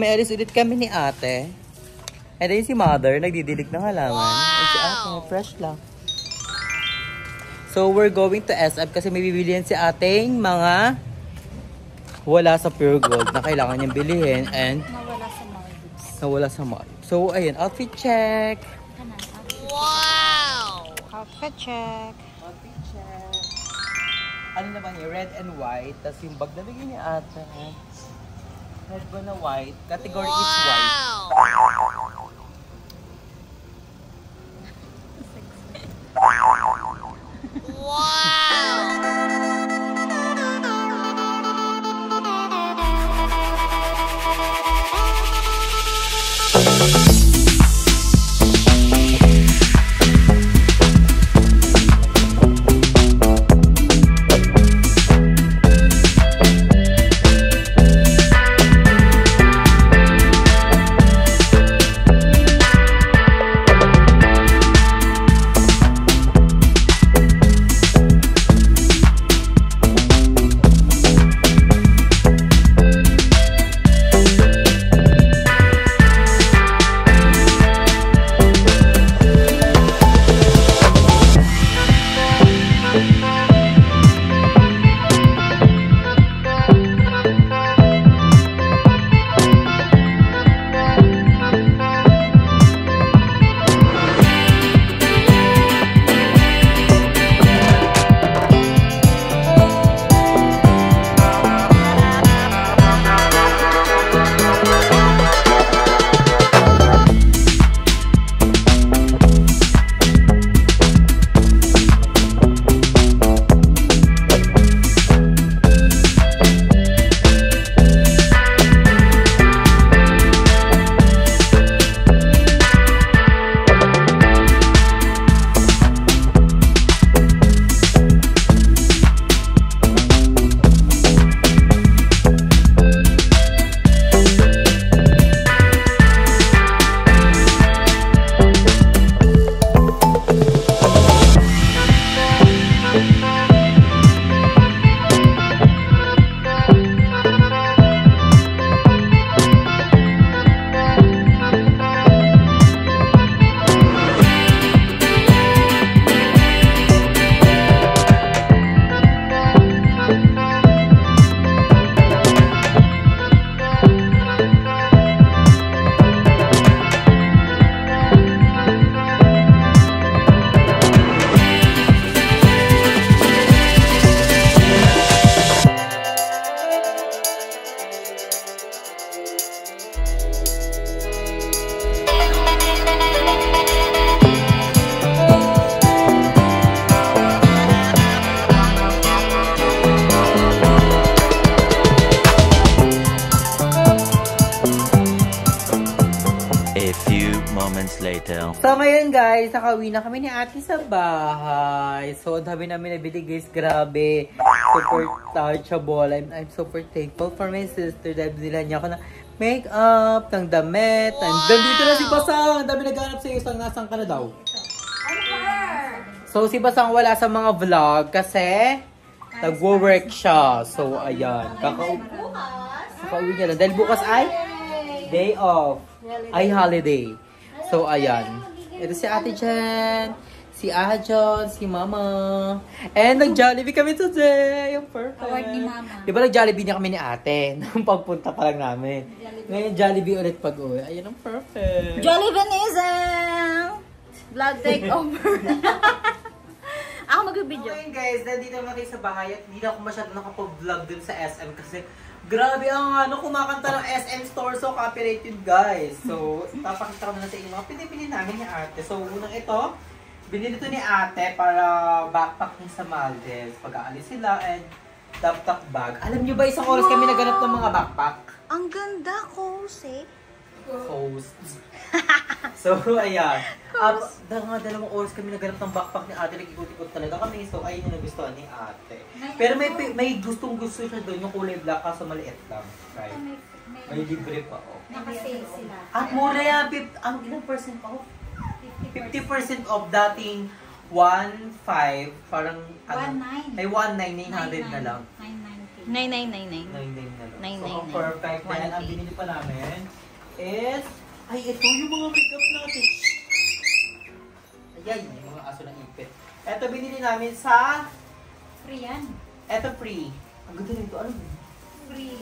may alis ulit kami ni ate. And then si mother, nagdidilig ng halaman. And si ate, fresh lang. So, we're going to SM kasi may bibilihan si ating mga wala sa Pure Gold na kailangan niyang bilihin and nawala sa mall. So, ayun, outfit check. Wow! Outfit check. Outfit check. Ano naman yung red and white. Tapos yung bag na bigyan niya ate. Red ba na white? Category is white. later. So ngayon guys, nakauwi na kami ni ate sa bahay. So ang dami namin nabili guys, grabe. Super touchable. I'm super thankful for my sister dahil binila niya ako na make-up, ng damit. And dito na si Basang. Ang dami naghanap sa iyo. Nasaan ka na daw? So si Basang wala sa mga vlog kasi nagwo-work siya. So ayan. Kakauwi niya lang. Dahil bukas ay day off. Ay holiday. So ayan. Ito si Ate Jen, si Ajon, si Mama. And nag-Jollibee kami today. Yung perfect. Award ni Mama. Diba nag-Jollibee niya kami ni ate? Nung pagpunta pa lang namin. Ngayon Jollibee ulit pag-uwi. Ayan ang perfect. Jollibeeism! Vlog takeover. Ako mag-video. Okay guys, nandito naman kayo sa bahay at hindi na ako masyado nakapag-vlog dun sa SM kasi grabe ang kumakanta ng SM store, so copyrighted guys. So, papakita ko na sa inyo mga pinipili namin ni ate. So, unang ito, binili ito ni ate para backpack niya sa Maldives. Pag-aalis sila and laptop bag. Alam niyo ba, isang oras kami naganap ng mga backpack? Ang ganda ko, eh. Hosts. So, ayan. Dalawang oras kami naganap ng backpack ni ate. Nag-ikot-ikot talaga kami. So, ayun yung nagustuhan ni ate. Pero may gustong-gusto siya doon. Yung kulay black kaso maliit lang. Right? May libre pa. Oh. Naka-sale sila. At mura yan. Ang ilang percent off? 50% off dating 1.5. Parang 1.9. Ay 1.9. 900 na lang. 990. 9,999. 9.9 na lang. 9.99. So, perfect. Then, ang 1K. binili pa namin is, ay, ito yung mga makeup natin. Ayan, yung mga aso ng ipit. Ito binili namin sa, Free yan. ito free. Ang ganda nito, ano ba? Free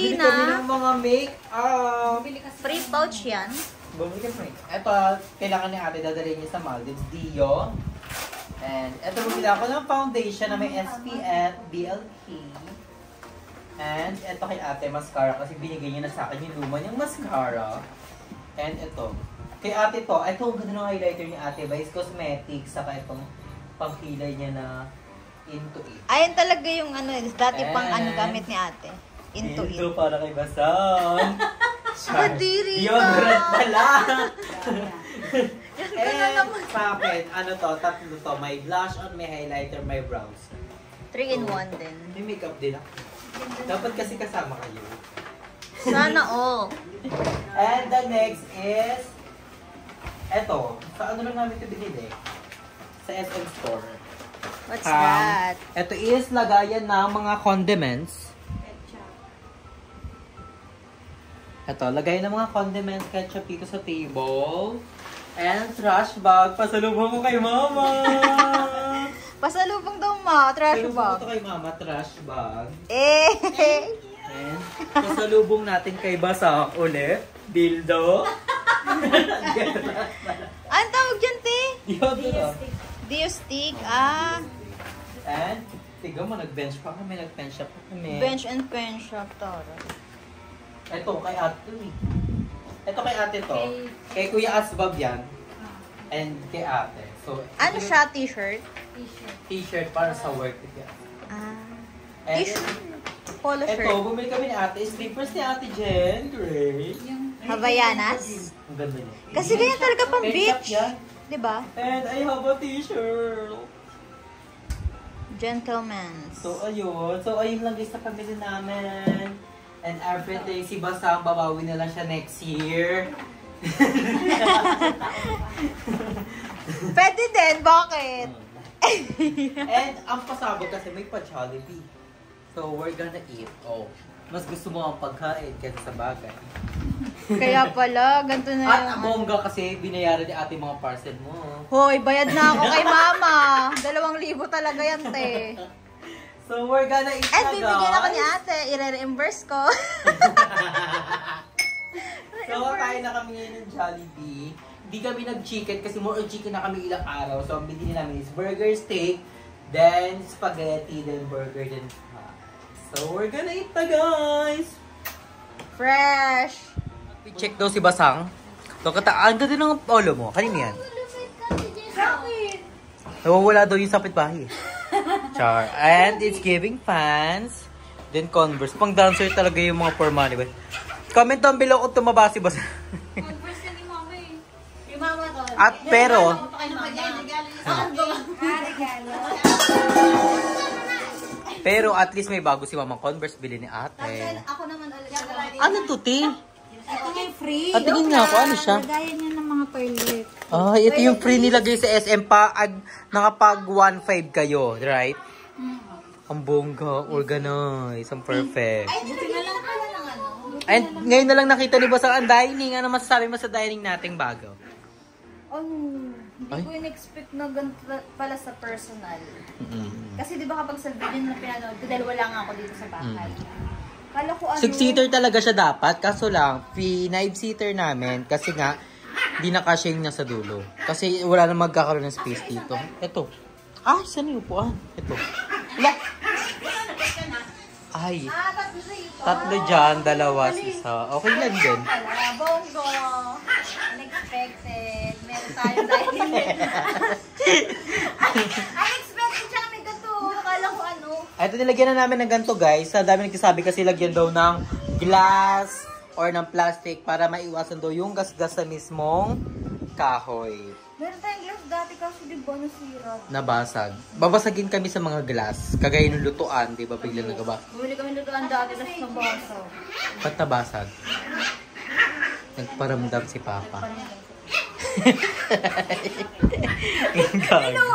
Bumili kami na. ng mga make-up. Free pouch yan. Bumili kami. Ito, kailangan ni ate dadalhin niya sa Maldives, Dio. And ito bumili ako ng foundation na may SPF, BLK. And ito kay ate, mascara kasi binigay niya na sa akin yung luma niyang mascara. And ito. Kay ate to, ito ang ganda ng highlighter ni ate, Vice Cosmetics, saka itong pangkilay niya na Into It. Ayan talaga yung ano, dati pang ano And- gamit ni ate. Into It. para kay Basang. Kadiri ka. Deodorant pala. Yan ka na naman. Sa akin, ano to, tatlo to. May blush on, may highlighter, may brows. 3-in-1 din. May makeup din ako. Dapat kasi kasama kayo. Sana all. And the next is, eto. Sa ano lang namin ito binili? Sa SM Store. What's that? Ito is lagayan ng mga condiments. Ito, lagayan ng mga condiments, ketchup dito sa table. And trash bag. Pasalubong ko kay mama. Pasalubong daw ma, trash Pasalubong bag. ko kay mama, trash bag. Eh. And pasalubong natin kay Basak ulit. Dildo. Anong tawag dyan, te? Deodorant. Dio stick. Ah. And, tiga mo, nag-bench pa kami, nag-bench up pa kami. Bench and pen shop, tara. Ito, kay ate to eh. Ito kay ate to. Kay Kuya Asbab yan. And kay ate. So, Ano ito yung siya, t-shirt? T-shirt para sa work. Ah. And T-shirt. Polo ito, shirt. bumili kami ni ate. Slippers ni ate Jen. Great. Havaianas? Ang ganda niya. Kasi ganyan talaga pang Bench up beach. yan. Diba? And I have a t-shirt. Gentlemen. So, ayun. So, ayun lang guys sa pamili namin. And everything. Si Basang, babawi na lang siya next year. Pwede din, bakit? And ang pasabog kasi may pa-Jollibee. So, we're gonna eat. Oh, mas gusto mo ang pagkain kaysa sa bagay. Kaya pala, ganito na At yung... ang bongga kasi binayaran ni ate mga parcel mo. Hoy, bayad na ako kay mama. 2,000 talaga yan, te. So, we're gonna eat At na, bibigyan ako ni guys. ate. I-reimburse ko. So, kakain na kami ngayon ng Jollibee. Hindi kami nag-chicken kasi more on chicken na kami ilang araw. So, ang binili namin is burger, steak, then spaghetti, then burger, then fries. So, we're gonna eat na, guys! Fresh. Check daw si Basang. So, ang ganda ng polo mo. Kanino yan? Nawawala daw yung sapit bahay. Char. And it's giving fans. Then Converse. Pang dancer talaga yung mga for money. Comment down below kung tumaba si Basang. Converse ni mama eh. Yung mama to. At pero, pero at least may bago si Mamang Converse bili ni ate. Ako naman ulit. Ano to, ti? Ito nga yung free. At tingin nga ako, ano siya? Lagayan niya ng mga toilet. Ay, ito yung free nilagay sa SM pa. Nakapag 1.5 kayo, right? Ang bongga, organized, ang perfect. Ay, buti na lang pala ng ano. And ngayon na lang nakita ni Basang ang dining. Ano masasabi mo sa dining nating bago? Hindi Ay. ko in-expect na ganito pala sa personal. Kasi di ba kapag sa video na pinanood ko, dahil wala nga ako dito sa bahay. Kala ko ano. 6-seater talaga siya dapat. Kaso lang, 5-seater namin. Kasi nga, di na kasya yung nasa dulo. Kasi wala na magkakaroon ng space dito. Ito. Ah, saan yung upuan? Ito. Wala. Ay. Tatlo sa ito. Tatlo dyan, dalawa, isa. Okay lang din. Bongo. Unexpected. Meron tayong dining. Unexpected siya may gato. Akala ko ano. Ito, nilagyan na namin ng ganito, guys. Sa dami nagsasabi kasi lagyan daw ng glass or ng plastic para maiwasan daw yung gasgas sa mismong kahoy. Meron tayong glass dati kasi di ba nasira. Nabasag. Babasagin kami sa mga glass. Kagaya ng lutuan, di ba? Biglang nagaba. Bumili kami lutuan dati tapos nabasa. Ba't nabasag? Nagparamdam si Papa. Ang gago.